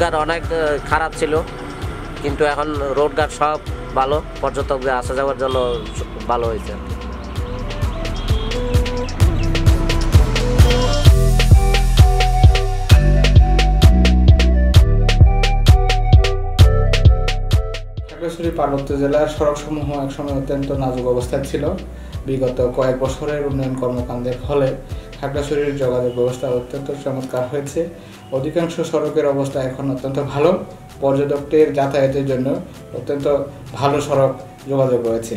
রোডঘাট অনেক খারাপ ছিল, কিন্তু এখন রোডঘাট সব ভালো, পর্যটকদের আসা যাওয়ার জন্য ভালো হয়েছে। খাগড়াছড়ি পার্বত্য জেলার সড়কসমূহ একসময় অত্যন্ত নাজুক অবস্থায় ছিল। বিগত কয়েক বছরের উন্নয়ন কর্মকাণ্ডের ফলে খাগড়াছড়ির যোগাযোগ ব্যবস্থা অত্যন্ত চমৎকার হয়েছে। অধিকাংশ সড়কের অবস্থা এখন অত্যন্ত ভালো, পর্যটকদের যাতায়াতের জন্য অত্যন্ত ভালো সড়ক যোগাযোগ রয়েছে।